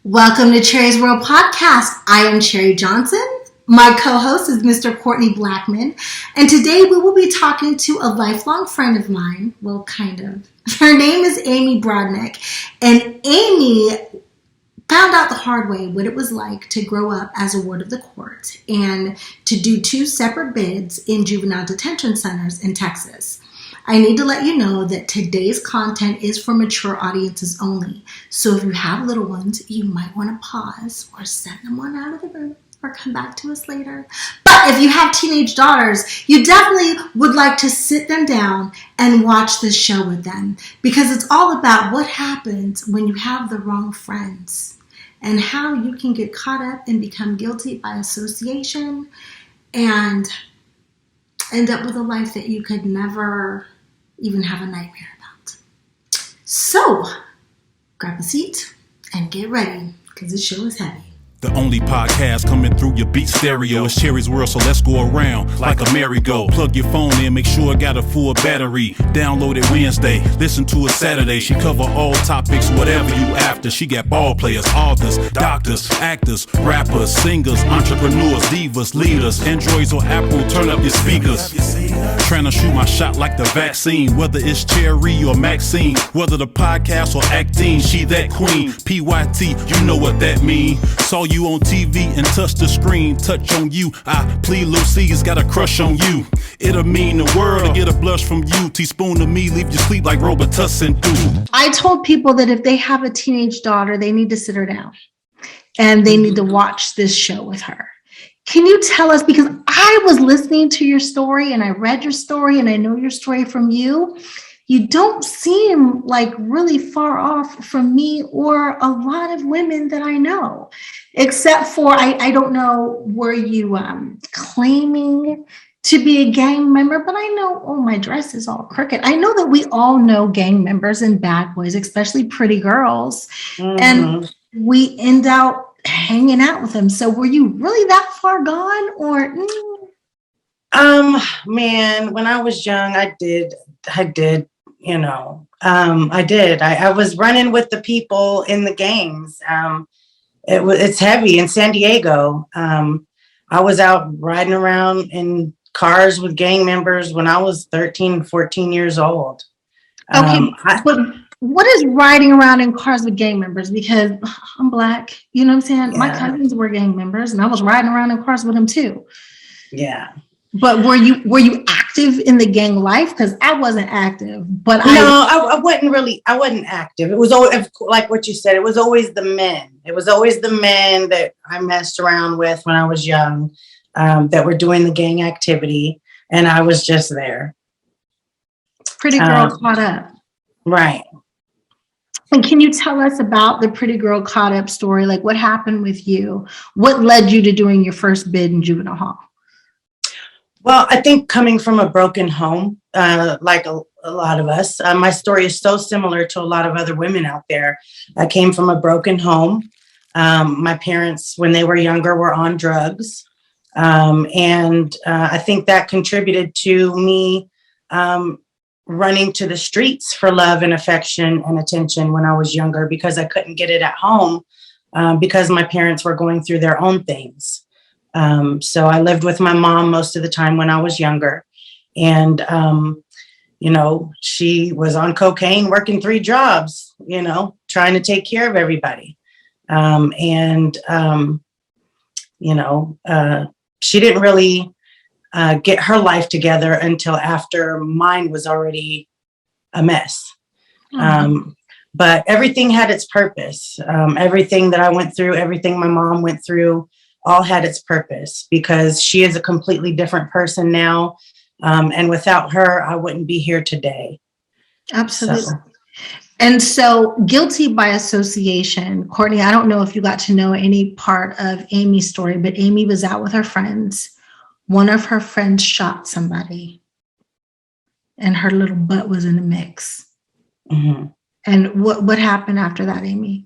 Welcome to Cherie's World Podcast. I am Cherie Johnson. My co-host is Mr. Courtney Blackman. And today we will be talking to a lifelong friend of mine. Well, kind of. Her name is Amy Broadnax. And Amy found out the hard way what it was like to grow up as a ward of the court and to do 2 separate bids in juvenile detention centers in Texas. I need to let you know that today's content is for mature audiences only. So if you have little ones, you might want to pause or send them on out of the room or come back to us later. But if you have teenage daughters, you definitely would like to sit them down and watch this show with them, because it's all about what happens when you have the wrong friends and how you can get caught up and become guilty by association and end up with a life that you could never even have a nightmare about. So, grab a seat and get ready, because this show is heavy. The only podcast coming through your beat stereo is Cherie's World, so let's go around like a merry-go. Plug your phone in, make sure it got a full battery. Download it Wednesday, listen to it Saturday. She cover all topics, whatever you after. She got ball players, authors, doctors, actors, rappers, singers, entrepreneurs, divas, leaders. Androids or Apple, turn up your speakers. Trying to shoot my shot like the vaccine, whether it's Cherie or Maxine, whether the podcast or acting, she that queen. PYT, you know what that mean. Saw you on TV and touch the screen, touch on you. I plead Lucy's got a crush on you. It'll mean the world to get a blush from you. Teaspoon to me, leave you sleep like Robitussin do. I told people that if they have a teenage daughter, they need to sit her down and they need to watch this show with her. Can you tell us, because I was listening to your story and I read your story and I know your story from you. You don't seem like really far off from me or a lot of women that I know, except for, I don't know, were you claiming to be a gang member? But I know, oh, my dress is all crooked. I know that we all know gang members and bad boys, especially pretty girls. Mm-hmm. And we end up hanging out with them. So were you really that far gone or? Man, when I was young, I did, you know, I did. I was running with the people in the gangs. It's heavy in San Diego. I was out riding around in cars with gang members when I was 13, 14 years old. Okay, but what is riding around in cars with gang members? Because I'm Black, you know what I'm saying? Yeah. My cousins were gang members and I was riding around in cars with them too. Yeah. But were you active in the gang life? Because I wasn't active, but I wasn't active. It was always, like what you said, it was always the men. It was always the men that I messed around with when I was young, that were doing the gang activity. And I was just there. Pretty girl caught up. Right. And can you tell us about the pretty girl caught up story? Like what happened with you? What led you to doing your first bid in juvenile hall? Well, I think coming from a broken home, like a lot of us, my story is so similar to a lot of other women out there. I came from a broken home. My parents, when they were younger, were on drugs. And I think that contributed to me running to the streets for love and affection and attention when I was younger, because I couldn't get it at home because my parents were going through their own things. So I lived with my mom most of the time when I was younger. And, you know, she was on cocaine, working 3 jobs, you know, trying to take care of everybody. You know, she didn't really get her life together until after mine was already a mess. Mm-hmm. But everything had its purpose. Everything that I went through, everything my mom went through, all had its purpose, because she is a completely different person now. And without her, I wouldn't be here today. Absolutely. And so guilty by association, Courtney, I don't know if you got to know any part of Amy's story, but Amy was out with her friends. One of her friends shot somebody and her little butt was in the mix. Mm-hmm. And what happened after that, Amy?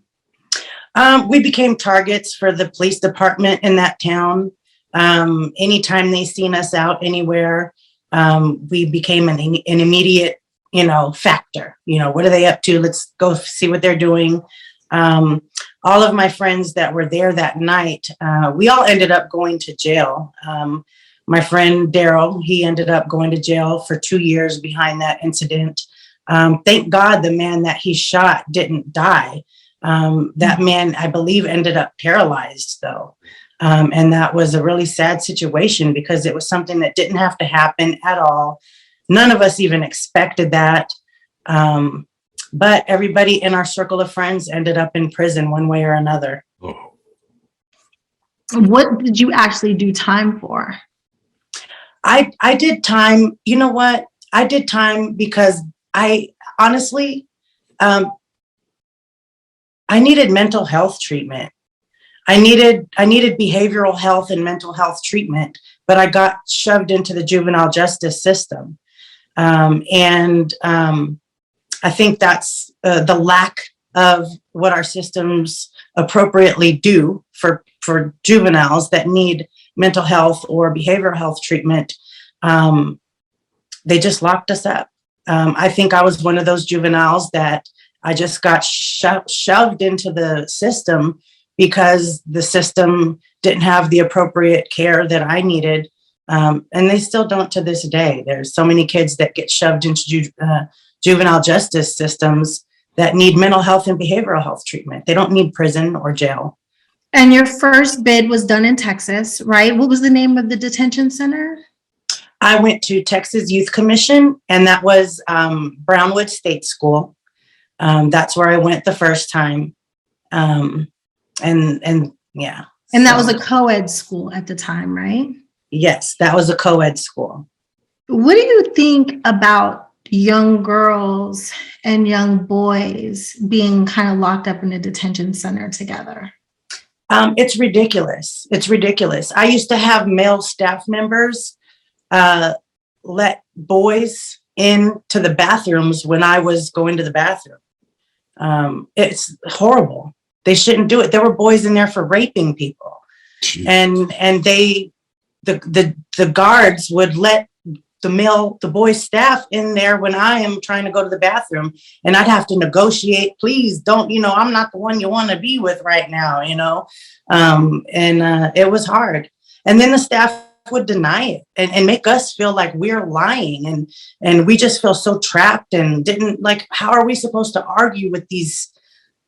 We became targets for the police department in that town. Anytime they seen us out anywhere, we became an immediate, factor. What are they up to? Let's go see what they're doing. All of my friends that were there that night, we all ended up going to jail. My friend Daryl, he ended up going to jail for 2 years behind that incident. Thank God the man that he shot didn't die. That man, I believe, ended up paralyzed though. And that was a really sad situation because it was something that didn't have to happen at all. None of us even expected that. But everybody in our circle of friends ended up in prison one way or another. Oh. What did you actually do time for? I did time. You know what? I did time because I honestly, I needed mental health treatment. I needed behavioral health and mental health treatment, but I got shoved into the juvenile justice system. I think that's the lack of what our systems appropriately do for juveniles that need mental health or behavioral health treatment. They just locked us up. I think I was one of those juveniles that I just got shoved into the system because the system didn't have the appropriate care that I needed. And they still don't to this day. There's so many kids that get shoved into juvenile justice systems that need mental health and behavioral health treatment. They don't need prison or jail. And your first bid was done in Texas, right? What was the name of the detention center? I went to Texas Youth Commission, and that was Brownwood State School. That's where I went the first time. Yeah. And that was a co-ed school at the time, right? Yes, that was a co-ed school. What do you think about young girls and young boys being kind of locked up in a detention center together? It's ridiculous. It's ridiculous. I used to have male staff members let boys into the bathrooms when I was going to the bathroom. It's horrible. They shouldn't do it. There were boys in there for raping people. Jeez. And the guards would let the boy staff in there when I am trying to go to the bathroom, and I'd have to negotiate, please don't, I'm not the one you want to be with right now, it was hard. And then the staff would deny it and make us feel like we're lying. And we just feel so trapped and how are we supposed to argue with these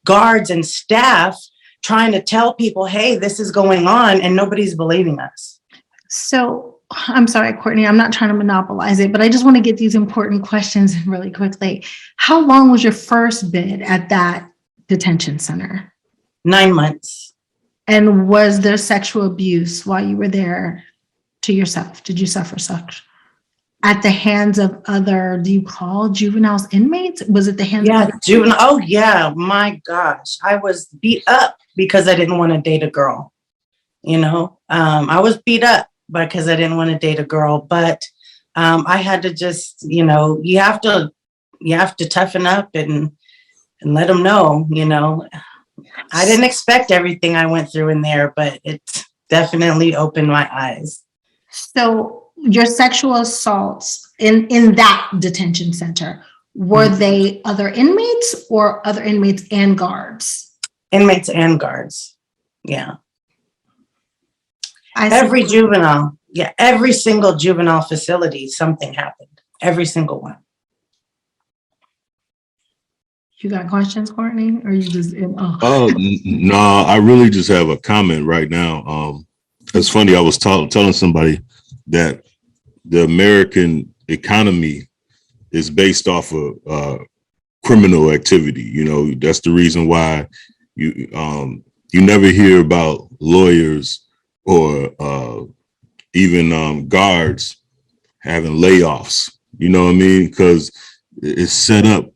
guards and staff trying to tell people, hey, this is going on, and nobody's believing us. So I'm sorry, Courtney, I'm not trying to monopolize it, but I just want to get these important questions in really quickly. How long was your first bid at that detention center? 9 months. And was there sexual abuse while you were there to yourself? Did you suffer such at the hands of other, do you call juveniles inmates? Was it the hands of other juvenile? Oh yeah, my gosh. I was beat up because I didn't want to date a girl. I was beat up because I didn't want to date a girl, but I had to just, you have to toughen up and let them know, I didn't expect everything I went through in there, but it definitely opened my eyes. So your sexual assaults in that detention center, were they other inmates or other inmates and guards? Inmates and guards. Yeah. Every juvenile. Yeah. Every single juvenile facility, something happened. Every single one. You got questions, Courtney? Or you just, no, I really just have a comment right now. It's funny. I was telling somebody that the American economy is based off of criminal activity. That's the reason why you never hear about lawyers or even guards having layoffs. You know what I mean? Because it's set up.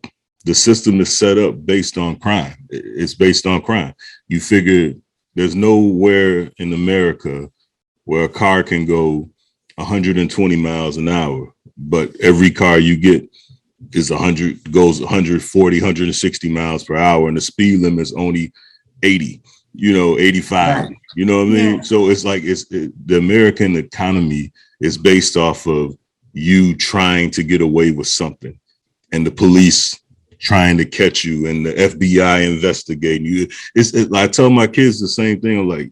The system is set up based on crime. It's based on crime. You figure there's nowhere in America where a car can go 120 miles an hour, but every car you get goes 140, 160 miles per hour, and the speed limit is only 80, 85. Right. You know what I mean? Yeah. So it's like the American economy is based off of you trying to get away with something, and the police trying to catch you and the FBI investigating you. I tell my kids the same thing. I'm like,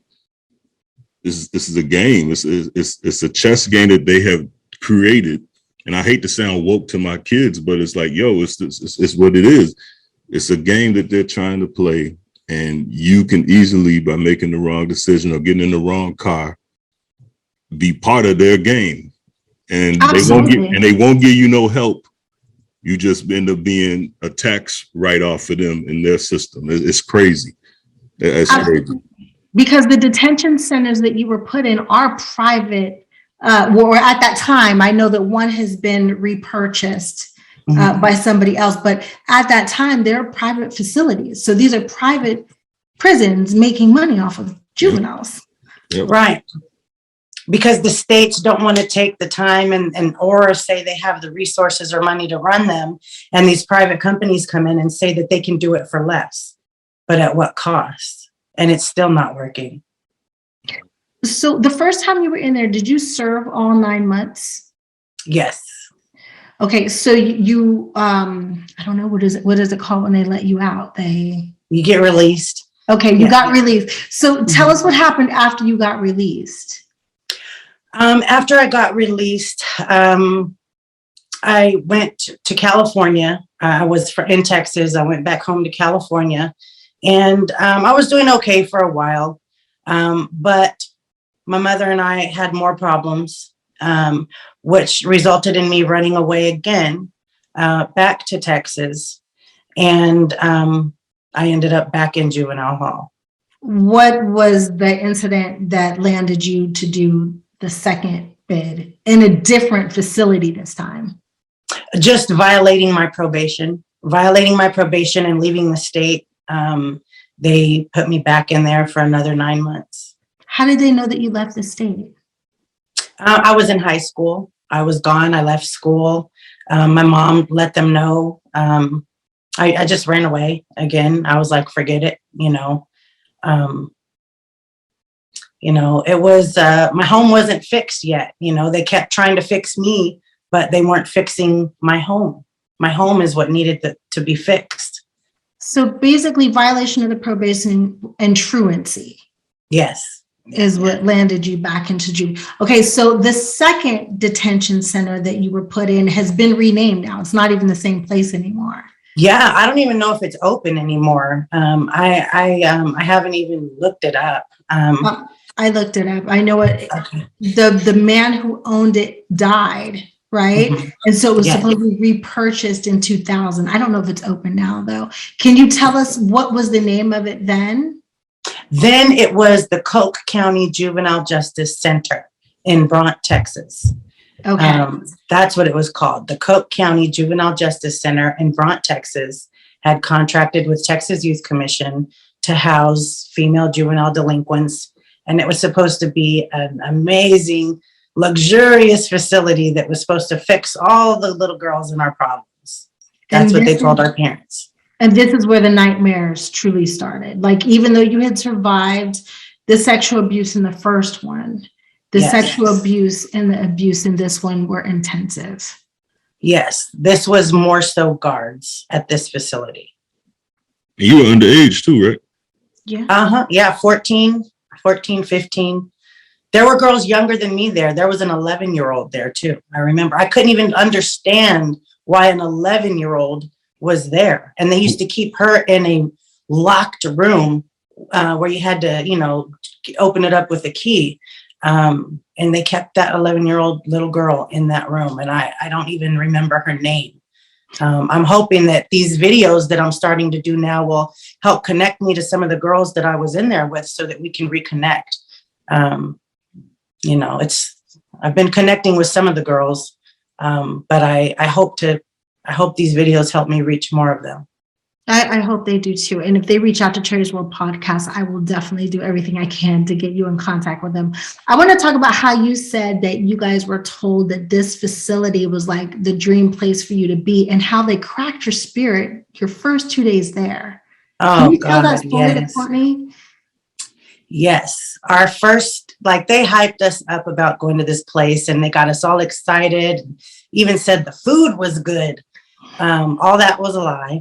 this is a game. It's a chess game that they have created. And I hate to sound woke to my kids, but it's like, yo, it's what it is. It's a game that they're trying to play. And you can easily, by making the wrong decision or getting in the wrong car, be part of their game. And they won't give you no help. You just end up being a tax write-off for them in their system. It's crazy. It's crazy. Because the detention centers that you were put in are private. Or at that time, I know that one has been repurchased by somebody else, but at that time, they're private facilities. So these are private prisons making money off of juveniles. Yep. Right. Because the states don't want to take the time or say they have the resources or money to run them. And these private companies come in and say that they can do it for less, but at what cost? And it's still not working. So the first time you were in there, did you serve all 9 months? Yes. Okay. So you, I don't know, what is it called when they let you out? You get released. Okay. You got released. So tell us what happened after you got released. After I got released, I went to California. I was in Texas. I went back home to California, and I was doing okay for a while. But my mother and I had more problems, which resulted in me running away again, back to Texas. And I ended up back in juvenile hall. What was the incident that landed you to do the second bid in a different facility this time? Just violating my probation and leaving the state. They put me back in there for another 9 months. How did they know that you left the state? I was in high school. I was gone. I left school. My mom let them know. I just ran away again. I was like, forget it, it was, my home wasn't fixed yet. They kept trying to fix me, but they weren't fixing my home. My home is what needed to be fixed. So basically violation of the probation and truancy. Yes. Is what landed you back into juvenile. Okay. So the second detention center that you were put in has been renamed now. It's not even the same place anymore. Yeah. I don't even know if it's open anymore. I haven't even looked it up. I looked it up. I know it. Okay. The man who owned it died, right? Mm-hmm. And so it was supposedly repurchased in 2000. I don't know if it's open now, though. Can you tell us what was the name of it then? Then it was the Coke County Juvenile Justice Center in Bront, Texas. Okay. That's what it was called. The Coke County Juvenile Justice Center in Bront, Texas had contracted with Texas Youth Commission to house female juvenile delinquents. And it was supposed to be an amazing, luxurious facility that was supposed to fix all the little girls in our province. That's what they told our parents. And this is where the nightmares truly started. Like, even though you had survived the sexual abuse in the first one, the sexual abuse and the abuse in this one were intensive. Yes, this was more so guards at this facility. And you were underage too, right? Yeah. Yeah, 14, 15. There were girls younger than me there. There was an 11-year-old there too. I remember. I couldn't even understand why an 11-year-old was there. And they used to keep her in a locked room where you had to, open it up with a key. And they kept that 11-year-old little girl in that room. And I don't even remember her name. I'm hoping that these videos that I'm starting to do now will help connect me to some of the girls that I was in there with so that we can reconnect. I've been connecting with some of the girls, but I hope these videos help me reach more of them. I hope they do too. And if they reach out to Cherie's World Podcast, I will definitely do everything I can to get you in contact with them. I want to talk about how you said that you guys were told that this facility was like the dream place for you to be, and how they cracked your spirit your first 2 days there. Can you tell that story to Courtney? Yes. Our first, they hyped us up about going to this place, and they got us all excited, even said the food was good. All that was a lie.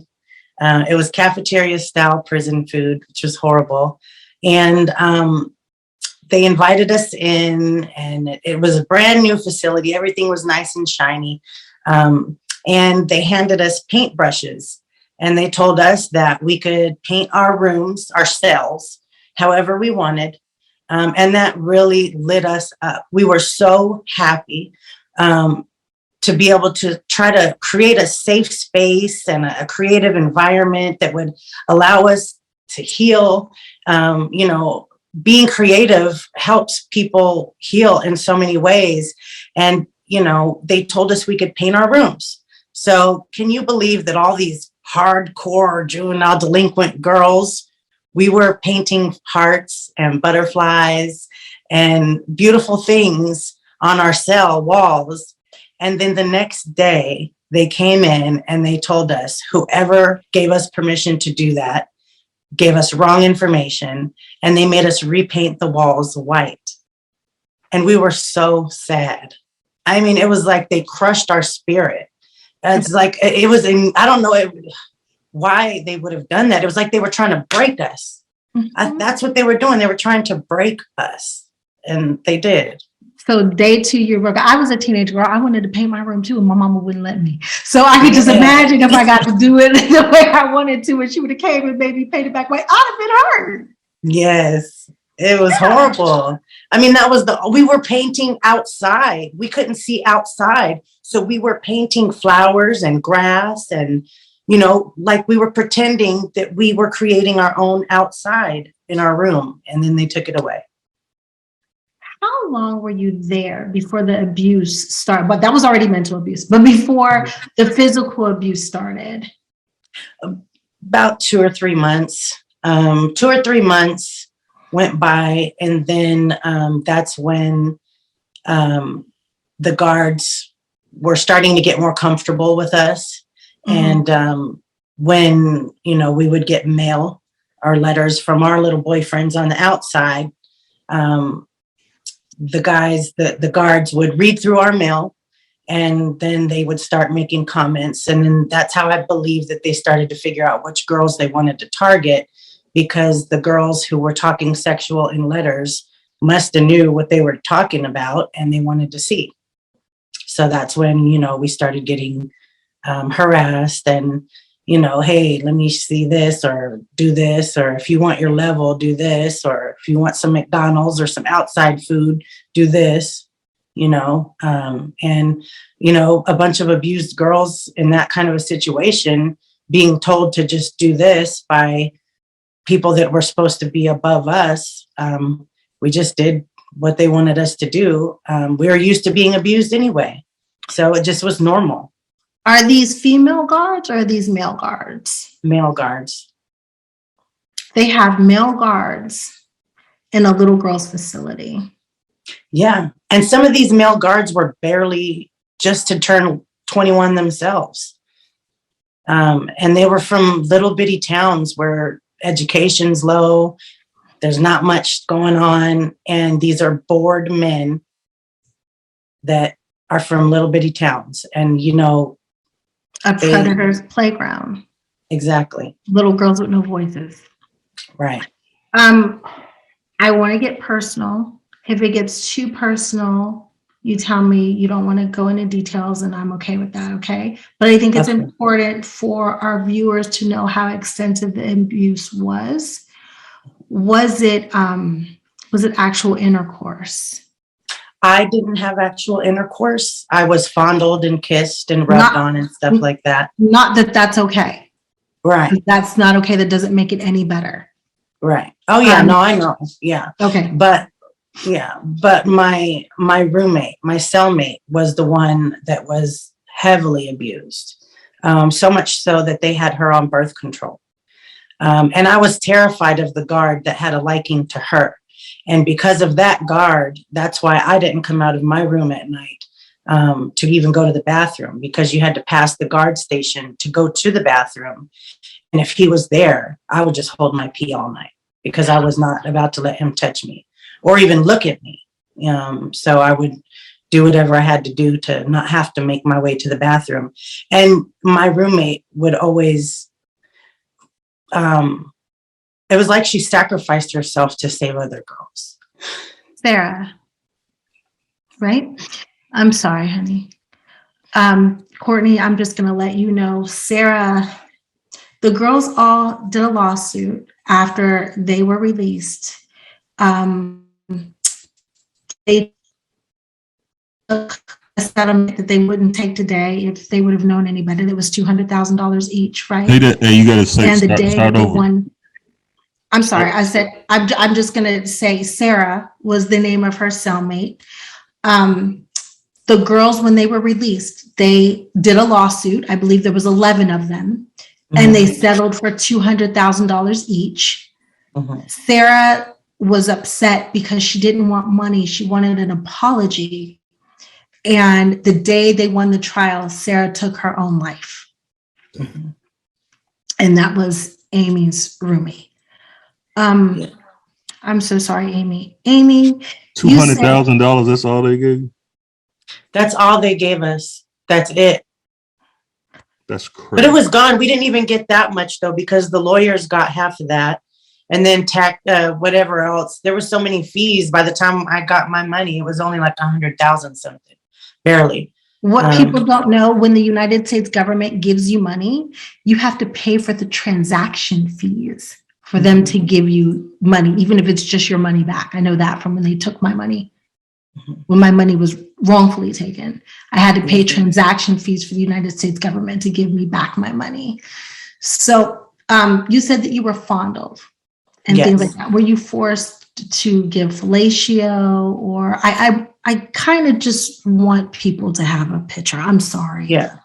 It was cafeteria style prison food, which was horrible. And they invited us in, and it was a brand new facility. Everything was nice and shiny. And they handed us paintbrushes, and they told us that we could paint our rooms, our cells, however we wanted. And that really lit us up. We were so happy to be able to try to create a safe space and a creative environment that would allow us to heal. Being creative helps people heal in so many ways. And, they told us we could paint our rooms. So can you believe that all these hardcore juvenile delinquent girls, we were painting hearts and butterflies and beautiful things on our cell walls. And then the next day they came in and they told us whoever gave us permission to do that gave us wrong information, and they made us repaint the walls white. And we were so sad. I mean, it was like they crushed our spirit. It's like, it was, I don't know why they would have done that. It was like they were trying to break us. Mm-hmm. That's what they were doing. They were trying to break us, and they did. So day 2, you were, I was a teenage girl. I wanted to paint my room too, and my mama wouldn't let me. So I could just imagine if I got to do it the way I wanted to, and she would have came and maybe painted back white, I'd have been hurt. Yes, it was horrible. I mean, we were painting outside. We couldn't see outside. So we were painting flowers and grass and, like we were pretending that we were creating our own outside in our room. And then they took it away. How long were you there before the abuse started? But that was already mental abuse, but before the physical abuse started? About 2 or 3 months. 2 or 3 months went by, and then that's when the guards were starting to get more comfortable with us. Mm-hmm. And when, we would get mail or letters from our little boyfriends on the outside, the guards would read through our mail, and then they would start making comments. And then that's how I believe that they started to figure out which girls they wanted to target, because the girls who were talking sexual in letters must have knew what they were talking about, and they wanted to see. So that's when, we started getting harassed and, hey, let me see this or do this, or if you want your level, do this, or if you want some McDonald's or some outside food, do this, and, a bunch of abused girls in that kind of a situation being told to just do this by people that were supposed to be above us. We just did what they wanted us to do. We were used to being abused anyway. So it just was normal. Are these female guards or are these male guards? Male guards. They have male guards in a little girl's facility. Yeah. And some of these male guards were barely just to turn 21 themselves. And they were from little bitty towns where education's low. There's not much going on. And these are bored men that are from little bitty towns. And, a predator's playground. Exactly. Little girls with no voices. Right. I want to get personal. If it gets too personal, you tell me you don't want to go into details, and I'm okay with that, okay? But I think it's important for our viewers to know how extensive the abuse was. Was it actual intercourse? I didn't have actual intercourse. I was fondled and kissed and rubbed on and stuff like that. Not that that's okay. Right. That's not okay. That doesn't make it any better. Right. Oh yeah, no, I know. Yeah. Okay. But my roommate, my cellmate, was the one that was heavily abused. So much so that they had her on birth control. And I was terrified of the guard that had a liking to her. And because of that guard, that's why I didn't come out of my room at night to even go to the bathroom, because you had to pass the guard station to go to the bathroom. And if he was there, I would just hold my pee all night, because I was not about to let him touch me or even look at me. So I would do whatever I had to do to not have to make my way to the bathroom. And my roommate would always it was like she sacrificed herself to save other girls. Sarah, right? I'm sorry, honey. Courtney, I'm just going to let you know, Sarah, the girls all did a lawsuit after they were released. They took a settlement that they wouldn't take today if they would have known any better. It was $200,000 each, right? Hey, you got to say, And the day start the over. one, I'm sorry, I said, I'm just going to say Sarah was the name of her cellmate. The girls, when they were released, they did a lawsuit. I believe there was 11 of them, and they settled for $200,000 each. Sarah was upset because she didn't want money. She wanted an apology. And the day they won the trial, Sarah took her own life. And that was Amy's roomie. I'm so sorry, Amy. Amy, $200,000. That's all they gave you? That's all they gave us. That's it. That's crazy. But it was gone. We didn't even get that much though, because the lawyers got half of that, and then whatever else. There were so many fees. By the time I got my money, it was only like 100,000 something, barely. What people don't know, when the United States government gives you money, you have to pay for the transaction fees for them to give you money, even if it's just your money back. I know that from when they took my money. When my money was wrongfully taken, I had to pay transaction fees for the United States government to give me back my money. So you said that you were fondled and things like that. Were you forced to give fellatio? Or I kind of just want people to have a picture. I'm sorry. Yeah.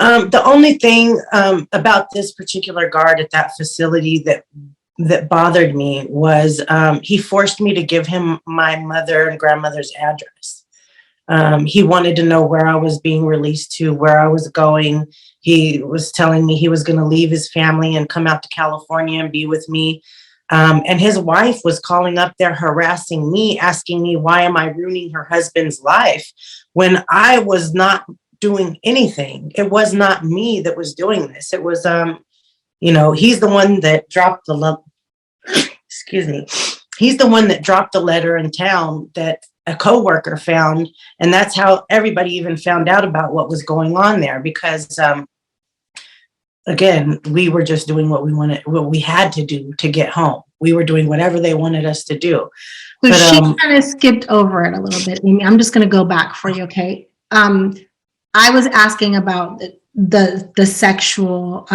The only thing about this particular guard at that facility that bothered me was he forced me to give him my mother and grandmother's address. He wanted to know where I was being released to, where I was going. He was telling me he was going to leave his family and come out to California and be with me. And his wife was calling up there harassing me, asking me, why am I ruining her husband's life when I was not doing anything? It was not me that was doing this. It was, he's the one that dropped the excuse me. He's the one that dropped the letter in town that a coworker found. And that's how everybody even found out about what was going on there, because, again, we were just doing what we had to do to get home. We were doing whatever they wanted us to do. So she kind of skipped over it a little bit, Amy. I'm just going to go back for you. Okay. I was asking about the sexual,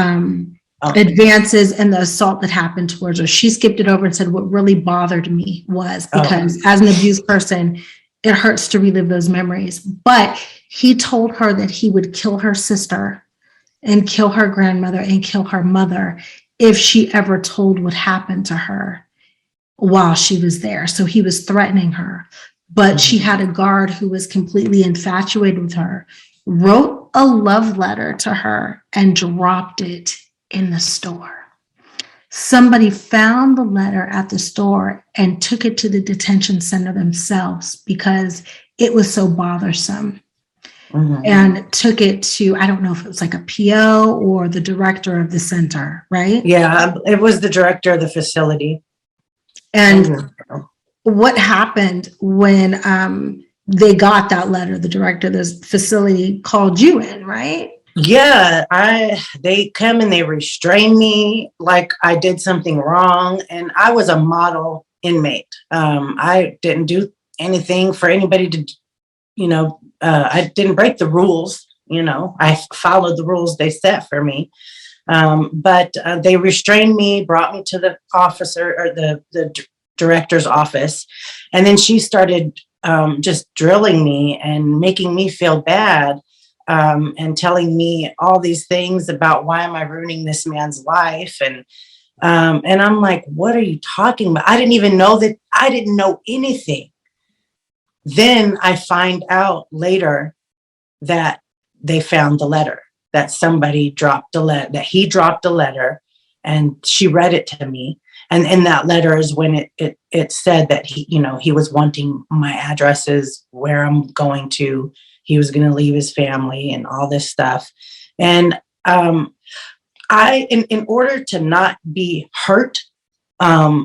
advances and the assault that happened towards her. She skipped it over and said, what really bothered me was because as an abused person, it hurts to relive those memories. But he told her that he would kill her sister and kill her grandmother and kill her mother if she ever told what happened to her while she was there. So he was threatening her. But she had a guard who was completely infatuated with her, wrote a love letter to her and dropped it in the store. Somebody found the letter at the store and took it to the detention center themselves because it was so bothersome. And took it to, I don't know if it was like a PO or the director of the center, right? Yeah, it was the director of the facility. And what happened when they got that letter? The director of this facility called you in, right? Yeah, they come and they restrain me like I did something wrong. And I was a model inmate. I didn't do anything for anybody to, I didn't break the rules. I followed the rules they set for me. But they restrained me, brought me to the officer or the director's office. And then she started just drilling me and making me feel bad. And telling me all these things about why am I ruining this man's life? And I'm like, what are you talking about? I didn't even know that. I didn't know anything. Then I find out later that they found the letter, that somebody dropped a letter, that he dropped a letter, and she read it to me. And in that letter is when it said that he was wanting my addresses, where I'm going to. He was going to leave his family and all this stuff. And in order to not be hurt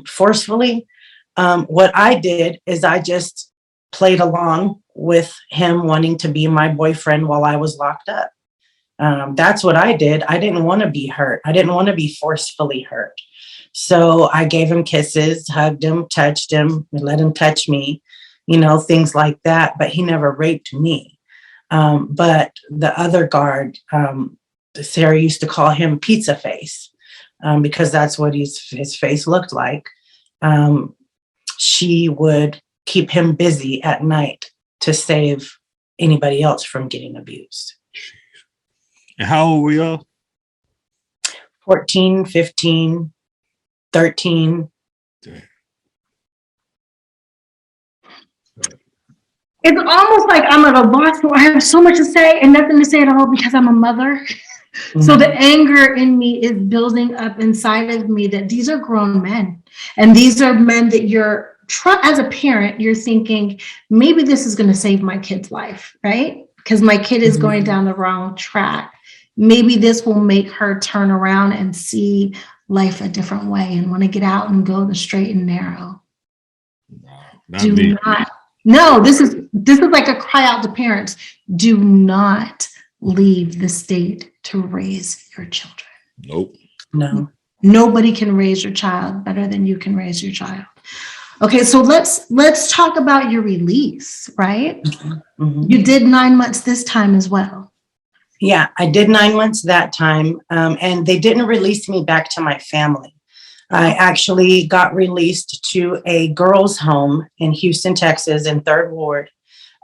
forcefully, what I did is I just played along with him wanting to be my boyfriend while I was locked up. That's what I did. I didn't want to be hurt. I didn't want to be forcefully hurt. So I gave him kisses, hugged him, touched him, let him touch me, things like that. But he never raped me. But the other guard, Sarah used to call him Pizza Face, because that's what his face looked like. She would keep him busy at night to save anybody else from getting abused. And how old were y'all? 14, 15, 13. Damn. It's almost like I'm at a loss where I have so much to say and nothing to say at all because I'm a mother. Mm-hmm. So the anger in me is building up inside of me that these are grown men. And these are men that as a parent, you're thinking, maybe this is going to save my kid's life, right? Because my kid is going down the wrong track. Maybe this will make her turn around and see life a different way and want to get out and go the straight and narrow. No, this is like a cry out to parents. Do not leave the state to raise your children. Nope. No. Nobody can raise your child better than you can raise your child. Okay, so let's talk about your release, right? Mm-hmm. You did 9 months this time as well. Yeah, I did 9 months that time, and they didn't release me back to my family. I actually got released to a girls' home in Houston, Texas, in 3rd Ward,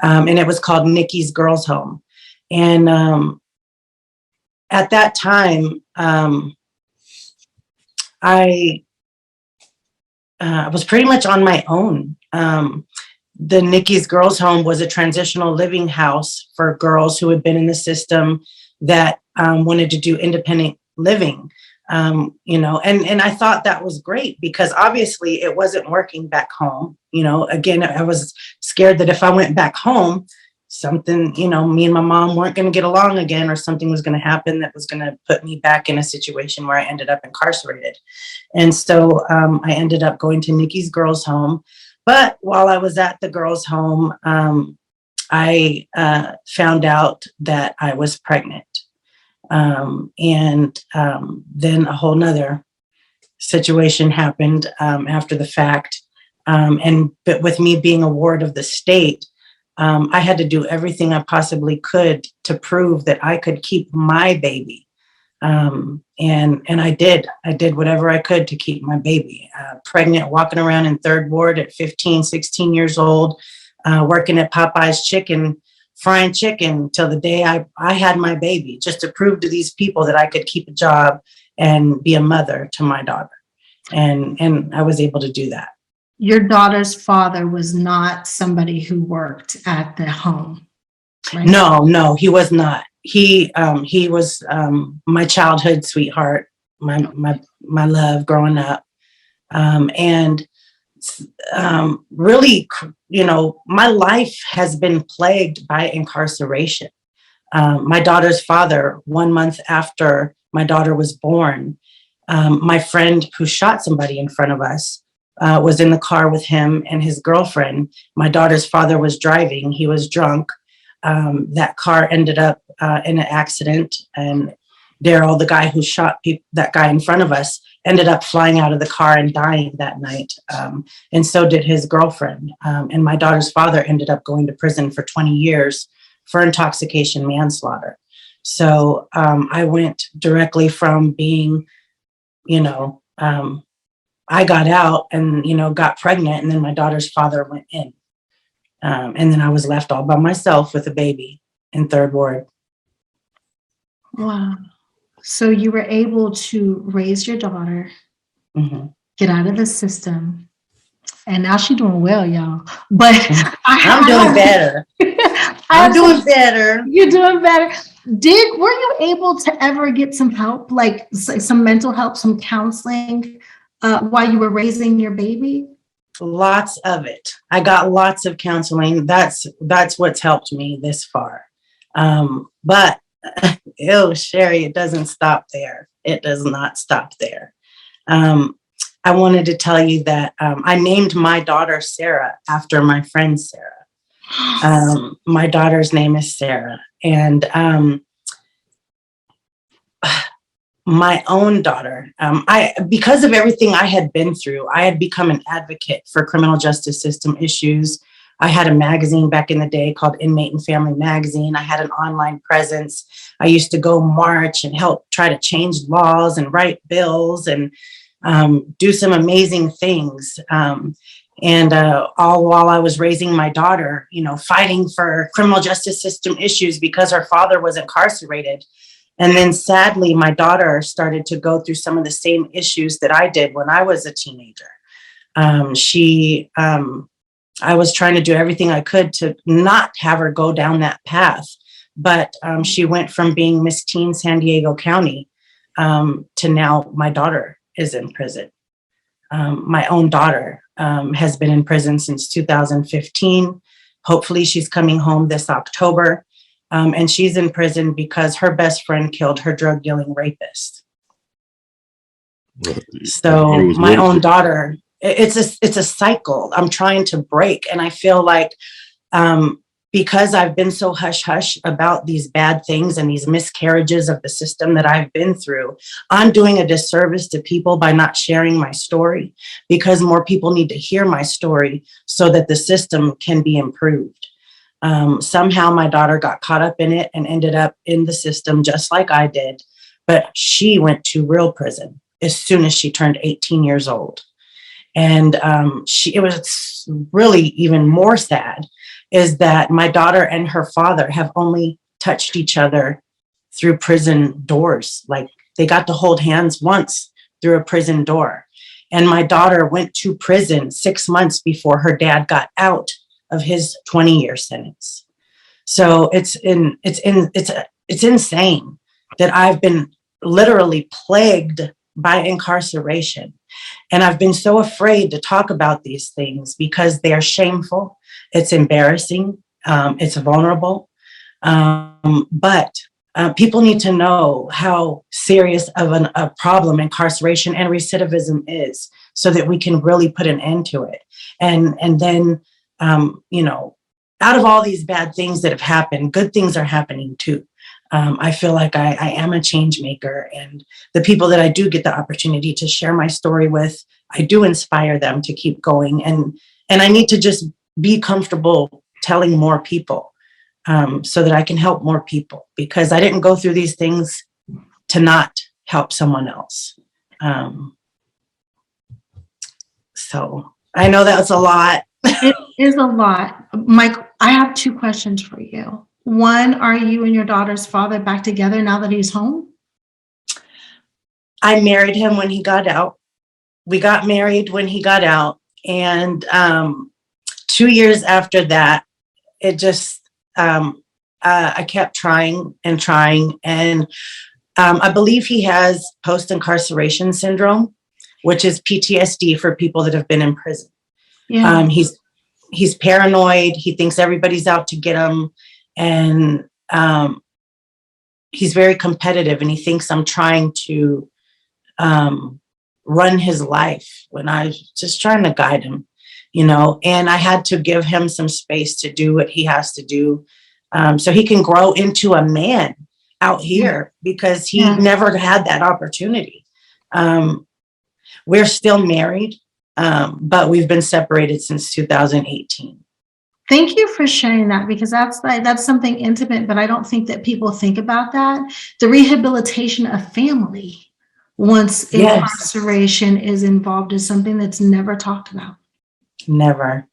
and it was called Nikki's Girls' Home. And at that time, I was pretty much on my own. The Nikki's Girls' Home was a transitional living house for girls who had been in the system that wanted to do independent living. And I thought that was great because obviously it wasn't working back home. Again, I was scared that if I went back home, something, me and my mom weren't going to get along again, or something was going to happen that was going to put me back in a situation where I ended up incarcerated. And so I ended up going to Nikki's Girls' Home. But while I was at the girls' home, I found out that I was pregnant. And then a whole nother situation happened after the fact. But with me being a ward of the state, I had to do everything I possibly could to prove that I could keep my baby. And I did whatever I could to keep my baby. Pregnant, walking around in 3rd Ward at 15, 16 years old, working at Popeye's Chicken, frying chicken till the day I had my baby, just to prove to these people that I could keep a job and be a mother to my daughter. And I was able to do that. Your daughter's father was not somebody who worked at the home, right? No, he was not. He was my childhood sweetheart, my love growing up. And really, my life has been plagued by incarceration. My daughter's father, 1 month after my daughter was born, my friend who shot somebody in front of us was in the car with him and his girlfriend. My daughter's father was driving. He was drunk. That car ended up in an accident, and Daryl, the guy who shot that guy in front of us, ended up flying out of the car and dying that night. And so did his girlfriend. And my daughter's father ended up going to prison for 20 years for intoxication manslaughter. So I went directly from being, I got out and, got pregnant, and then my daughter's father went in. And then I was left all by myself with a baby in 3rd Ward. Wow. So you were able to raise your daughter, get out of the system, and now she's doing well, y'all. But I'm doing better. I'm doing better. You're doing better. Were you able to ever get some help, like some mental help, some counseling while you were raising your baby? Lots of it. I got lots of counseling. That's what's helped me this far. But Ew, Cherie, it doesn't stop there. It does not stop there. I wanted to tell you that I named my daughter Sarah after my friend Sarah. My daughter's name is Sarah. And my own daughter, because of everything I had been through, I had become an advocate for criminal justice system issues. I had a magazine back in the day called Inmate and Family Magazine. I had an online presence. I used to go march and help try to change laws and write bills and do some amazing things. All while I was raising my daughter, fighting for criminal justice system issues because her father was incarcerated. And then sadly, my daughter started to go through some of the same issues that I did when I was a teenager. I was trying to do everything I could to not have her go down that path. But she went from being Miss Teen San Diego County to now my daughter is in prison. My own daughter has been in prison since 2015. Hopefully she's coming home this October. And she's in prison because her best friend killed her drug dealing rapist. So my own daughter, it's a cycle I'm trying to break. And I feel like because I've been so hush hush about these bad things and these miscarriages of the system that I've been through, I'm doing a disservice to people by not sharing my story, because more people need to hear my story so that the system can be improved. Somehow my daughter got caught up in it and ended up in the system just like I did, but she went to real prison as soon as she turned 18 years old. And it was really even more sad is that my daughter and her father have only touched each other through prison doors. Like they got to hold hands once through a prison door. And my daughter went to prison 6 months before her dad got out of his 20-year sentence. So it's insane that I've been literally plagued by incarceration. And I've been so afraid to talk about these things because they are shameful. It's embarrassing. It's vulnerable. But people need to know how serious of a problem incarceration and recidivism is so that we can really put an end to it. And then, out of all these bad things that have happened, good things are happening too. I feel like I am a change maker, and the people that I do get the opportunity to share my story with, I do inspire them to keep going. And I need to just be comfortable telling more people so that I can help more people, because I didn't go through these things to not help someone else. So I know that's a lot. It is a lot. Mike, I have 2 questions for you. One, are you and your daughter's father back together now that he's home? I married him when he got out. We got married when he got out. And 2 years after that, it just, I kept trying. And I believe he has post-incarceration syndrome, which is PTSD for people that have been in prison. Yeah. He's paranoid. He thinks everybody's out to get him. And he's very competitive, and he thinks I'm trying to run his life when I was just trying to guide him, and I had to give him some space to do what he has to do so he can grow into a man out here, because he never had that opportunity. We're still married, but we've been separated since 2018. Thank you for sharing that, because that's something intimate, but I don't think that people think about that. The rehabilitation of family once incarceration is involved is something that's never talked about. Never.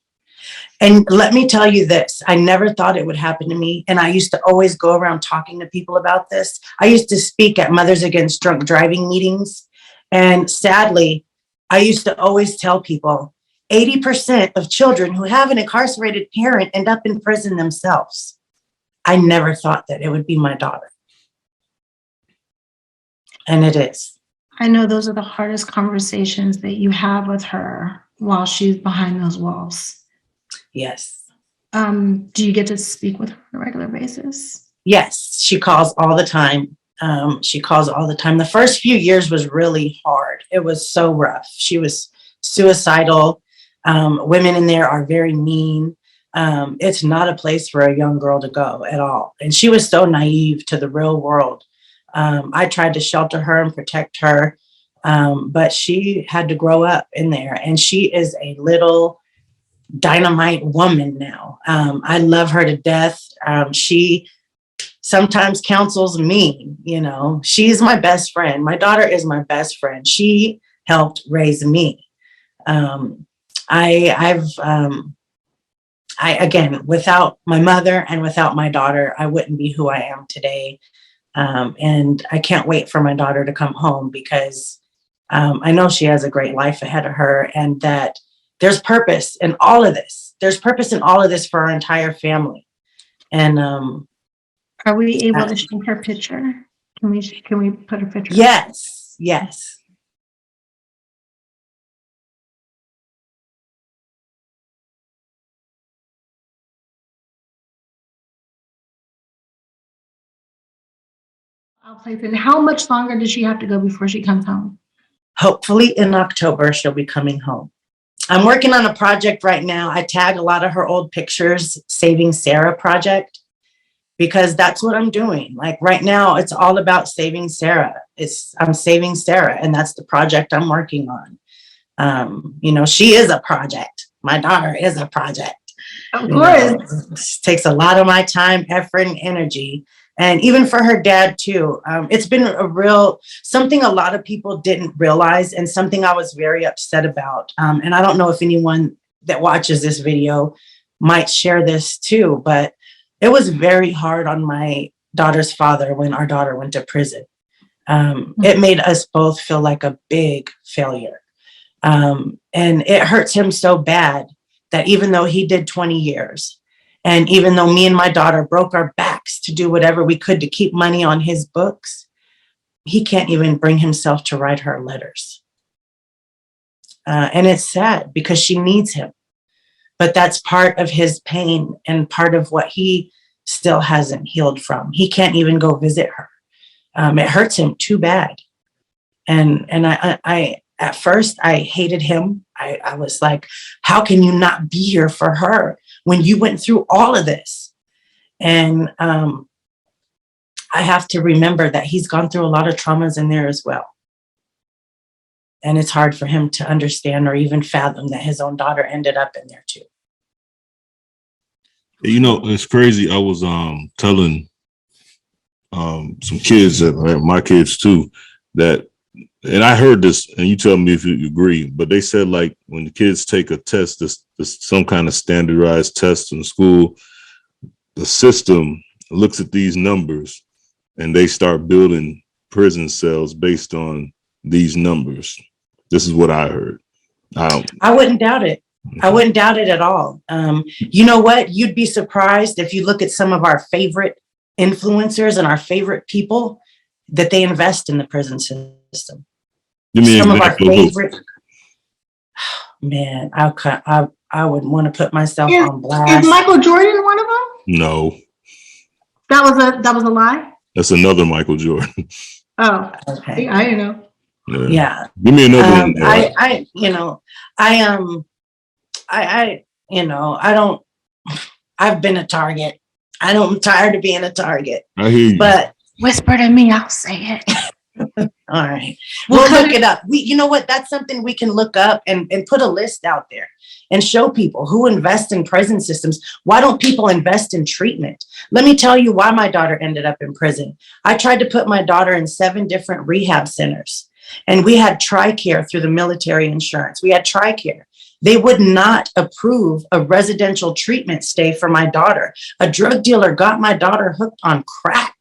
And let me tell you this, I never thought it would happen to me. And I used to always go around talking to people about this. I used to speak at Mothers Against Drunk Driving meetings. And sadly, I used to always tell people, 80% of children who have an incarcerated parent end up in prison themselves. I never thought that it would be my daughter. And it is. I know those are the hardest conversations that you have with her while she's behind those walls. Yes. Do you get to speak with her on a regular basis? Yes, she calls all the time. She calls all the time. The first few years was really hard. It was so rough. She was suicidal. Women in there are very mean. It's not a place for a young girl to go at all. And she was so naive to the real world. I tried to shelter her and protect her, but she had to grow up in there. And she is a little dynamite woman now. I love her to death. She sometimes counsels me, you know. She's my best friend. My daughter is my best friend. She helped raise me. Again, without my mother and without my daughter, I wouldn't be who I am today. And I can't wait for my daughter to come home, because I know she has a great life ahead of her, and that there's purpose in all of this. There's purpose in all of this for our entire family. And are we able to show her picture? Can we put her picture? Yes, yes. I'll place it. How much longer does she have to go before she comes home? Hopefully in October, she'll be coming home. I'm working on a project right now. I tag a lot of her old pictures, Saving Sarah project, because that's what I'm doing. Like right now, it's all about saving Sarah. I'm saving Sarah, and that's the project I'm working on. You know, she is a project. My daughter is a project. Of course. It takes a lot of my time, effort, and energy. And even for her dad too. It's been something a lot of people didn't realize, and something I was very upset about. And I don't know if anyone that watches this video might share this too, but it was very hard on my daughter's father when our daughter went to prison. It made us both feel like a big failure. And it hurts him so bad that even though he did 20 years, and even though me and my daughter broke our backs to do whatever we could to keep money on his books, he can't even bring himself to write her letters. And it's sad because she needs him. But that's part of his pain and part of what he still hasn't healed from. He can't even go visit her. It hurts him too bad. And I at first I hated him. I was like, how can you not be here for her when you went through all of this? And I have to remember that he's gone through a lot of traumas in there as well. And it's hard for him to understand or even fathom that his own daughter ended up in there too. You know, it's crazy. I was telling some kids, my kids too, that, and I heard this, and you tell me if you agree, but they said like when the kids take a test, this some kind of standardized test in school, the system looks at these numbers and they start building prison cells based on these numbers. This is what I heard. I wouldn't doubt it. I wouldn't doubt it at all. You know what? You'd be surprised if you look at some of our favorite influencers and our favorite people that they invest in the prison system. Give me some of our favorite. Man, I wouldn't want to put myself on blast. Is Michael Jordan one of them? No. That was a lie? That's another Michael Jordan. Oh, okay. I didn't know. Yeah. Give me another one. I've been a target. I'm tired of being a target. I hear you. But whisper to me, I'll say it. All right. We'll look it up. You know what? That's something we can look up and put a list out there and show people who invest in prison systems. Why don't people invest in treatment? Let me tell you why my daughter ended up in prison. I tried to put my daughter in 7 different rehab centers, and we had TRICARE through the military insurance. We had TRICARE. They would not approve a residential treatment stay for my daughter. A drug dealer got my daughter hooked on crack.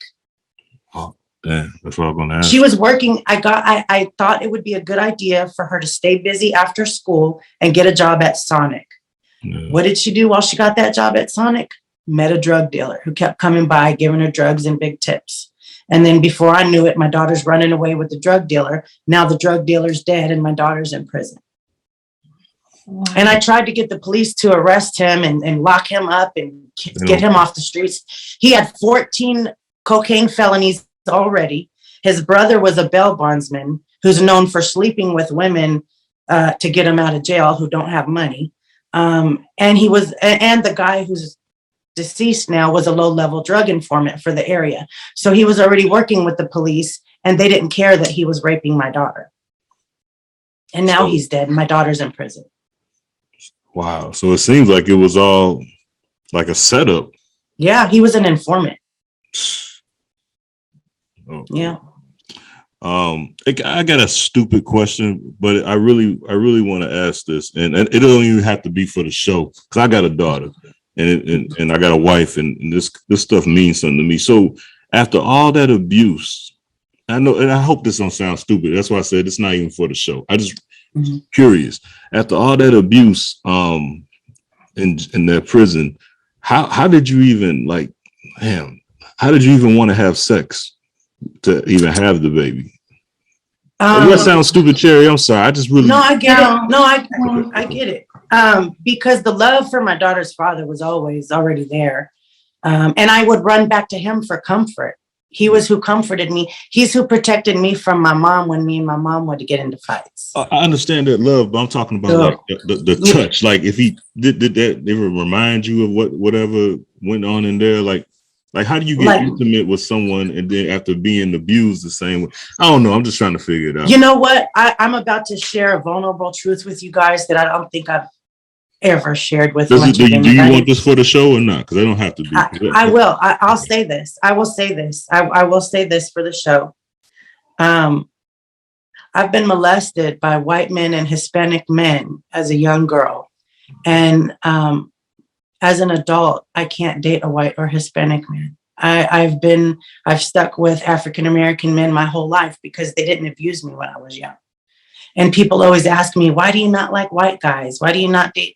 Damn, that's what I'm gonna ask. She was working. I thought it would be a good idea for her to stay busy after school and get a job at Sonic. Yeah. What did she do while she got that job at Sonic? Met a drug dealer who kept coming by, giving her drugs and big tips. And then before I knew it, my daughter's running away with the drug dealer. Now the drug dealer's dead and my daughter's in prison. Wow. And I tried to get the police to arrest him and lock him up and get him off the streets. He had 14 cocaine felonies already. His brother was a bail bondsman who's known for sleeping with women to get them out of jail who don't have money. And the guy who's deceased now was a low-level drug informant for the area. So he was already working with the police, and they didn't care that he was raping my daughter. And now he's dead, and my daughter's in prison. Wow. So it seems like it was all like a setup. Yeah, he was an informant. Oh. Yeah. I got a stupid question, but I really want to ask this, and it don't even have to be for the show, because I got a daughter and I got a wife, and this stuff means something to me. So after all that abuse, I know, and I hope this don't sound stupid. That's why I said it's not even for the show. I just curious. After all that abuse, in that prison, how did you even how did you even want to have sex to even have the baby? That sounds stupid, Cherie. I'm sorry. I just really I get it. No, I get it. Because the love for my daughter's father was always already there, and I would run back to him for comfort. He was who comforted me. He's who protected me from my mom when me and my mom would get into fights. I understand that love, but I'm talking about like the touch. Like, if he did that ever remind you of whatever went on in there? Like how do you get intimate with someone and then after being abused the same way? I don't know. I'm just trying to figure it out. You know what? I'm about to share a vulnerable truth with you guys that I don't think I've ever shared with you. Do you want this for the show or not? Because I don't have to be. I will. I'll say this. I will say this. I will say this for the show. I've been molested by white men and Hispanic men as a young girl. And as an adult, I can't date a white or Hispanic man. I've stuck with African-American men my whole life because they didn't abuse me when I was young. And people always ask me, why do you not like white guys? Why do you not date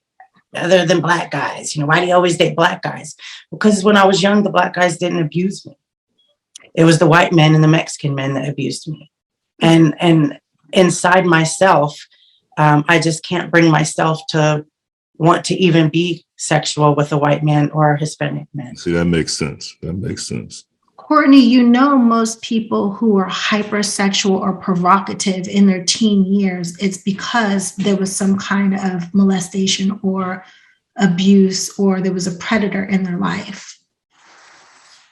other than black guys? Why do you always date black guys? Because when I was young, the black guys didn't abuse me. It was the white men and the Mexican men that abused me. And inside myself, I just can't bring myself to want to even be sexual with a white man or a Hispanic man. See, that makes sense. That makes sense. Courtney, most people who are hypersexual or provocative in their teen years, it's because there was some kind of molestation or abuse, or there was a predator in their life.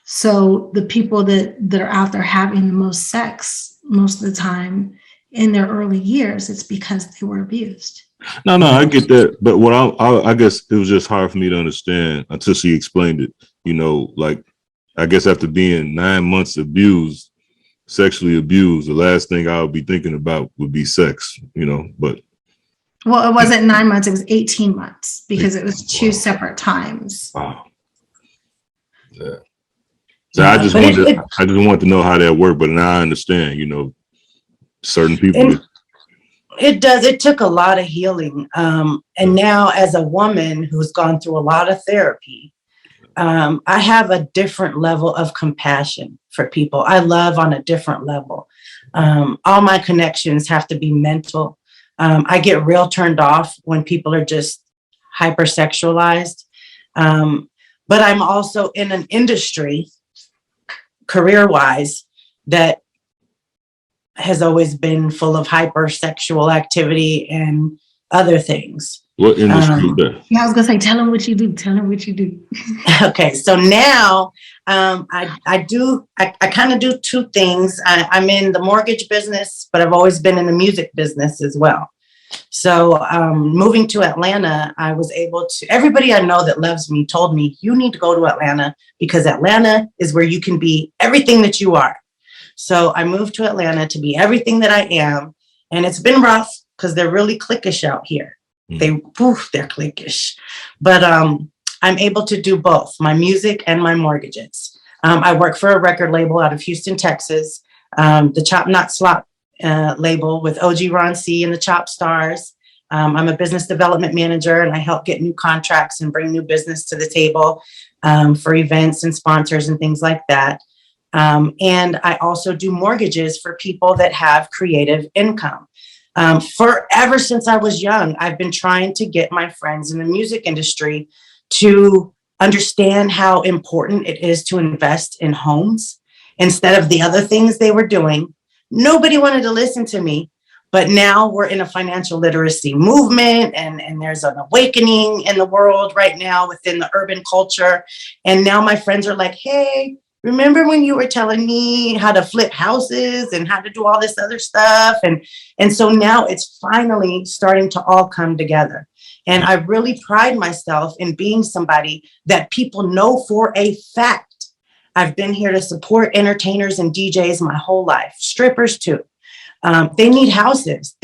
So the people that are out there having the most sex most of the time in their early years, it's because they were abused. No, I get that. But what I guess it was just hard for me to understand until she explained it, like, I guess after being 9 months sexually abused, the last thing I would be thinking about would be sex, but. Well, it wasn't 9 months, it was 18 months because it was two separate times. Wow. Yeah. So I just wanted to know how that worked, but now I understand, certain people. It does. It took a lot of healing. And now as a woman who's gone through a lot of therapy, I have a different level of compassion for people. I love on a different level. All my connections have to be mental. I get real turned off when people are just hypersexualized. But I'm also in an industry, career-wise, that has always been full of hypersexual activity and other things. What industry? Yeah, I was gonna say, tell them what you do. Tell them what you do. Okay, so now I kind of do two things. I'm in the mortgage business, but I've always been in the music business as well. So moving to Atlanta, I was able to, everybody I know that loves me told me, you need to go to Atlanta because Atlanta is where you can be everything that you are. So I moved to Atlanta to be everything that I am. And it's been rough because they're really cliquish out here. They're cliquish. But I'm able to do both my music and my mortgages. I work for a record label out of Houston, Texas, the Chop Not Slop label with OG Ron C and the Chop Stars. I'm a business development manager and I help get new contracts and bring new business to the table for events and sponsors and things like that. And I also do mortgages for people that have creative income. Forever since I was young, I've been trying to get my friends in the music industry to understand how important it is to invest in homes instead of the other things they were doing. Nobody wanted to listen to me. But now we're in a financial literacy movement, and there's an awakening in the world right now within the urban culture. And now my friends are like, hey, remember when you were telling me how to flip houses and how to do all this other stuff? And so now it's finally starting to all come together. And I really pride myself in being somebody that people know for a fact. I've been here to support entertainers and DJs my whole life, strippers too. They need houses.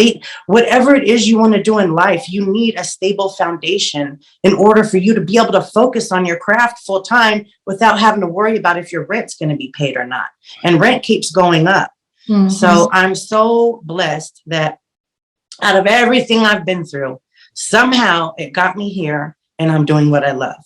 Whatever it is you want to do in life, you need a stable foundation in order for you to be able to focus on your craft full time without having to worry about if your rent's going to be paid or not. And rent keeps going up. Mm-hmm. So I'm so blessed that out of everything I've been through, somehow it got me here, and I'm doing what I love.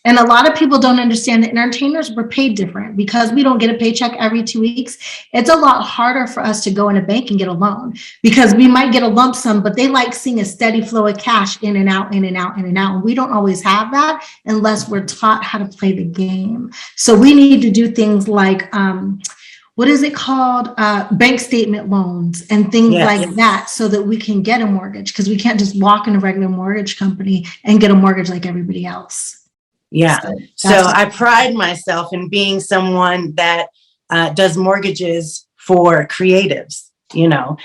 And a lot of people don't understand that entertainers were paid different because we don't get a paycheck every 2 weeks. It's a lot harder for us to go in a bank and get a loan because we might get a lump sum, but they like seeing a steady flow of cash in and out, in and out, in and out. And we don't always have that unless we're taught how to play the game. So we need to do things like, what is it called? Bank statement loans and things like that so that we can get a mortgage, because we can't just walk in a regular mortgage company and get a mortgage like everybody else. Yeah. So I pride myself in being someone that does mortgages for creatives. You know,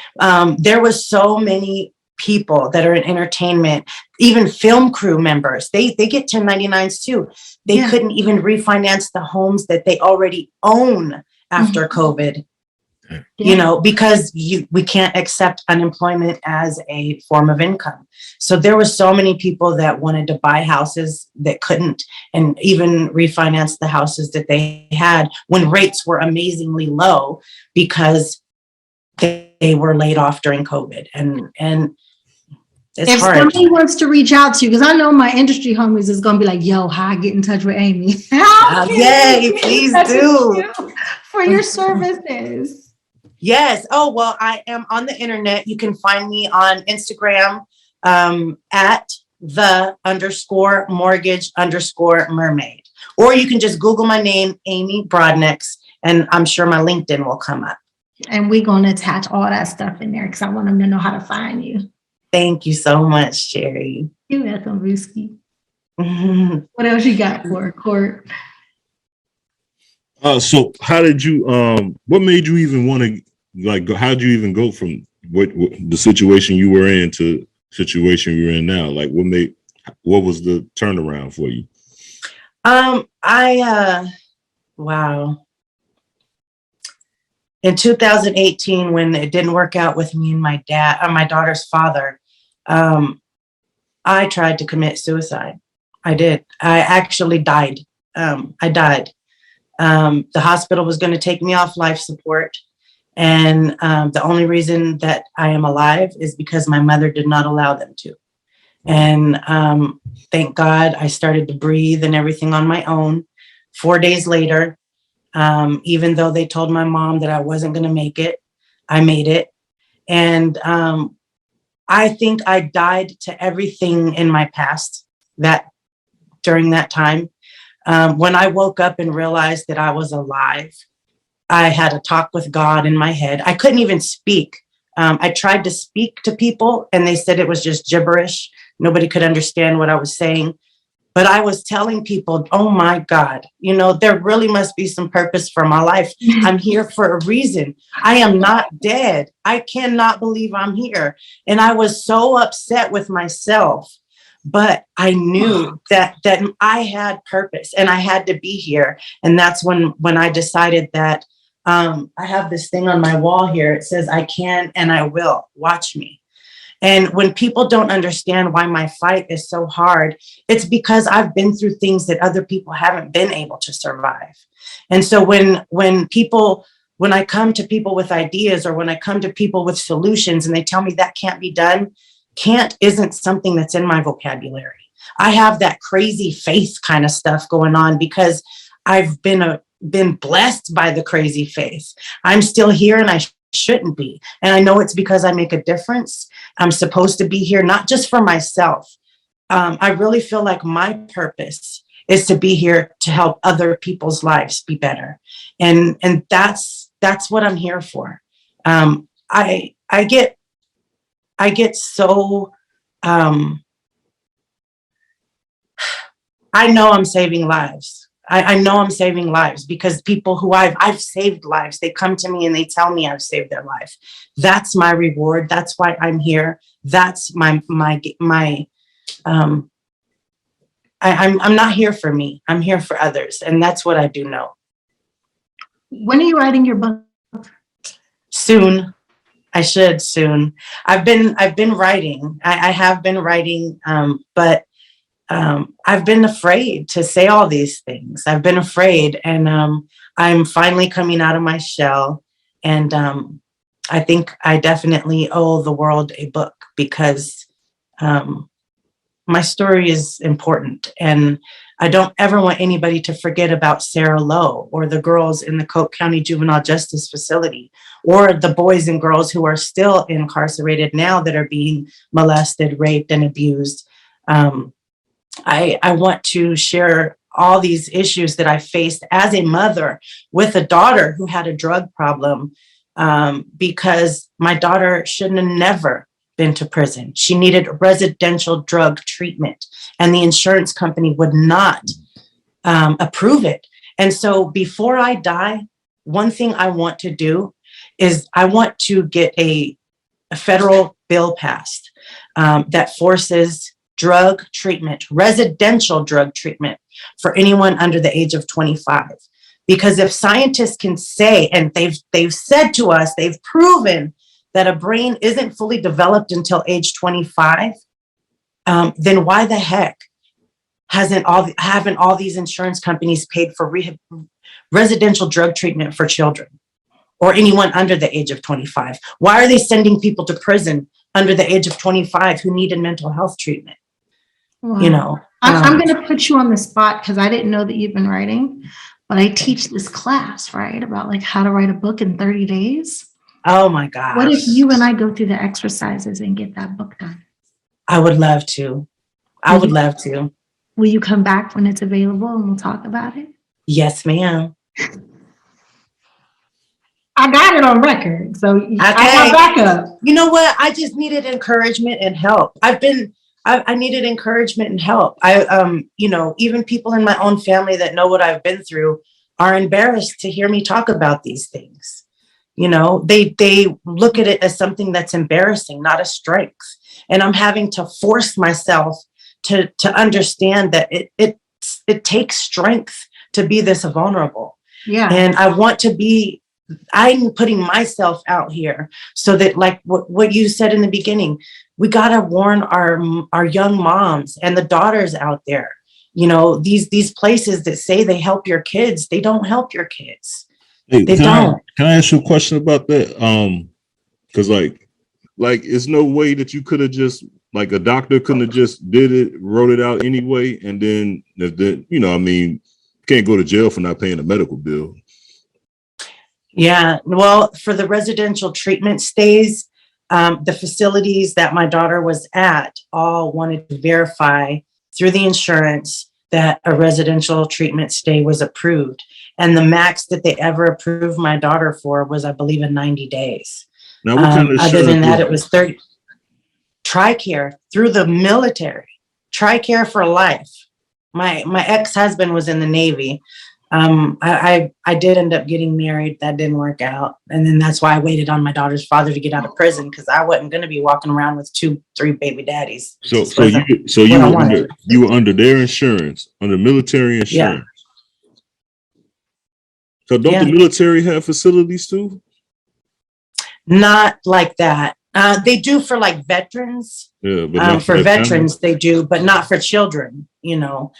there was so many people that are in entertainment, even film crew members. They get 1099s too. They couldn't even refinance the homes that they already own after COVID. You know, because we can't accept unemployment as a form of income. So there were so many people that wanted to buy houses that couldn't, and even refinance the houses that they had when rates were amazingly low because they were laid off during COVID. And it's if hard. Somebody wants to reach out to you, because I know my industry homies is going to be like, yo, how I get in touch with Amy? Yay, please do. For your services. Yes. Oh, well, I am on the internet. You can find me on Instagram at _mortgage_mermaid. Or you can just Google my name, Amy Broadnax, and I'm sure my LinkedIn will come up. And we're going to attach all that stuff in there because I want them to know how to find you. Thank you so much, Cherie. You're welcome, Ruski. What else you got for Court? So how did you, what made you even want to, like, how did you even go from what the situation you were in to situation you're in now? Like, what was the turnaround for you? Wow. In 2018, when it didn't work out with me and my daughter's father, I tried to commit suicide. I did. I actually died. I died. The hospital was going to take me off life support. And the only reason that I am alive is because my mother did not allow them to. And thank God I started to breathe and everything on my own. 4 days later, even though they told my mom that I wasn't going to make it, I made it. And I think I died to everything in my past during that time. When I woke up and realized that I was alive, I had a talk with God in my head. I couldn't even speak. I tried to speak to people and they said it was just gibberish. Nobody could understand what I was saying. But I was telling people, oh my God, there really must be some purpose for my life. I'm here for a reason. I am not dead. I cannot believe I'm here. And I was so upset with myself. But I knew that I had purpose and I had to be here. And that's when I decided that I have this thing on my wall here. It says, I can and I will. Watch me. And when people don't understand why my fight is so hard, it's because I've been through things that other people haven't been able to survive. And so when I come to people with ideas or when I come to people with solutions and they tell me that can't be done, can't isn't something that's in my vocabulary. I have that crazy faith kind of stuff going on because I've been blessed by the crazy faith. I'm still here and I shouldn't be. And I know it's because I make a difference. I'm supposed to be here, not just for myself. I really feel like my purpose is to be here to help other people's lives be better. And that's what I'm here for. I get so, I know I'm saving lives. I know I'm saving lives because people who I've saved lives, they come to me and they tell me I've saved their life. That's my reward. That's why I'm here. That's I'm not here for me. I'm here for others. And that's what I do know. When are you writing your book? Soon. I should soon. I've been writing. I have been writing, but I've been afraid to say all these things. I've been afraid, and I'm finally coming out of my shell. And I think I definitely owe the world a book because my story is important. And I don't ever want anybody to forget about Sarah Lowe or the girls in the Coke County Juvenile Justice Facility or the boys and girls who are still incarcerated now that are being molested, raped, and abused. I want to share all these issues that I faced as a mother with a daughter who had a drug problem because my daughter shouldn't have never been to prison. She needed residential drug treatment, and the insurance company would not approve it. And so before I die, one thing I want to do is I want to get a federal bill passed that forces drug treatment, residential drug treatment for anyone under the age of 25. Because if scientists can say, and they've said to us, they've proven that a brain isn't fully developed until age 25, then why the heck haven't all these insurance companies paid for residential drug treatment for children or anyone under the age of 25? Why are they sending people to prison under the age of 25 who needed mental health treatment? Wow. You know, I'm going to put you on the spot because I didn't know that you've been writing, but I teach this class, right, about like how to write a book in 30 days. Oh my gosh. What if you and I go through the exercises and get that book done? I would love to. I would love to. Will you come back when it's available and we'll talk about it? Yes, ma'am. I got it on record, so Okay. I got backup. You know what? I just needed encouragement and help. I needed encouragement and help. You know, even people in my own family that know what I've been through are embarrassed to hear me talk about these things. You know, they look at it as something that's embarrassing, not a strength. And I'm having to force myself to understand that it takes strength to be this vulnerable. Yeah. And I'm putting myself out here so that, like what you said in the beginning, we got to warn our young moms and the daughters out there. You know, these places that say they help your kids, they don't help your kids. Hey, they don't. Can I ask you a question about that? Because like it's no way that you could have just, like, a doctor couldn't have just wrote it out anyway, and then you know, I mean, can't go to jail for not paying a medical bill. Yeah, well, for the residential treatment stays, the facilities that my daughter was at all wanted to verify through the insurance that a residential treatment stay was approved. And the max that they ever approved my daughter for was, I believe, in 90 days. Now, what kind of other than that, it was 30. TRICARE through the military. TRICARE for life. My ex-husband was in the Navy. I did end up getting married. That didn't work out. And then that's why I waited on my daughter's father to get out of prison, because I wasn't going to be walking around with 2-3 baby daddies. So you were under their insurance, under military insurance. Yeah. So don't the military have facilities too? Not like that. They do for like veterans. Yeah, but for veterans they do, but not for children. You know,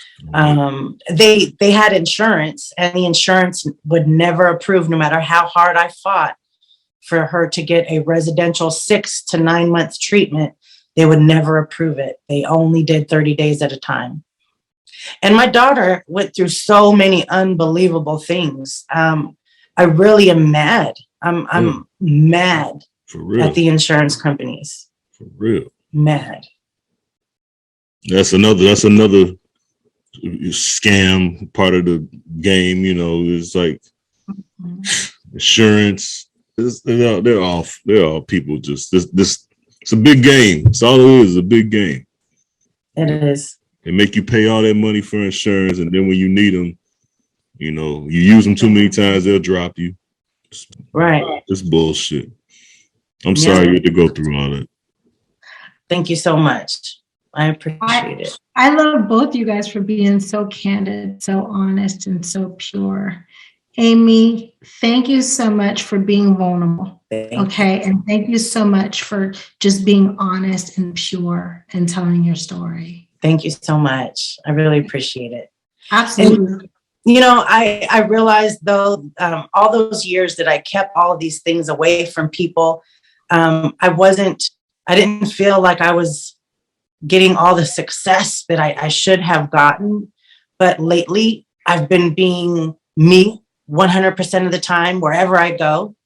they had insurance, and the insurance would never approve, no matter how hard I fought for her to get a residential 6 to 9 month treatment. They would never approve it. They only did 30 days at a time. And my daughter went through so many unbelievable things. I really am mad. I'm mad at the insurance companies. For real. Mad. That's another scam part of the game. You know, it's like insurance. They're all people. Just this. It's a big game. It's all it is. A big game. It is. They make you pay all that money for insurance, and then when you need them, you know, you use them too many times, they'll drop you. Right. It's bullshit. I'm sorry you had to go through all that. Thank you so much. I appreciate it. I love both you guys for being so candid, so honest, and so pure. Amy, thank you so much for being vulnerable. Okay. And thank you so much for just being honest and pure and telling your story. Thank you so much. I really appreciate it. Absolutely. And, you know, I realized though, all those years that I kept all of these things away from people, I didn't feel like I was getting all the success that I should have gotten. But lately I've been being me 100% of the time, wherever I go.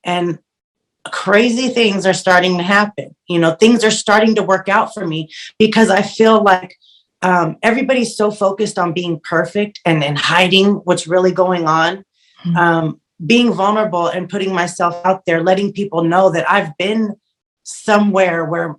And crazy things are starting to happen. You know, things are starting to work out for me because I feel like everybody's so focused on being perfect and hiding what's really going on. Being vulnerable and putting myself out there, letting people know that I've been somewhere where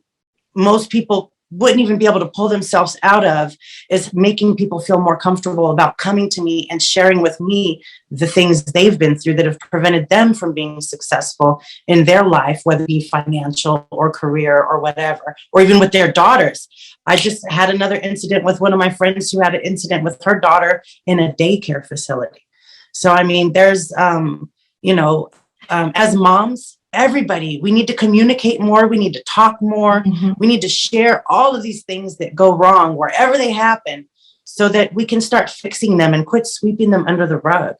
most people wouldn't even be able to pull themselves out of, is making people feel more comfortable about coming to me and sharing with me the things they've been through that have prevented them from being successful in their life, whether it be financial or career or whatever, or even with their daughters. I just had another incident with one of my friends who had an incident with her daughter in a daycare facility. So, I mean, there's, as moms, everybody, we need to communicate more. We need to talk more. We need to share all of these things that go wrong wherever they happen so that we can start fixing them and quit sweeping them under the rug.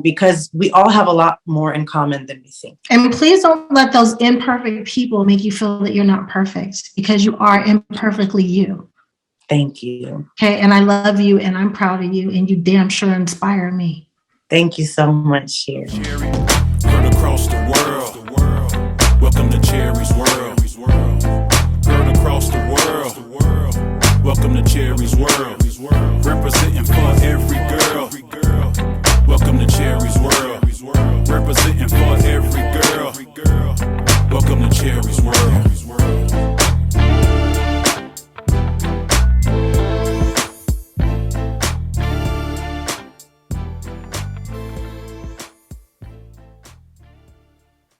Because we all have a lot more in common than we think. And please don't let those imperfect people make you feel that you're not perfect, because you are imperfectly you. Thank you. Okay. And I love you and I'm proud of you, and you damn sure inspire me. Thank you so much, Cherie.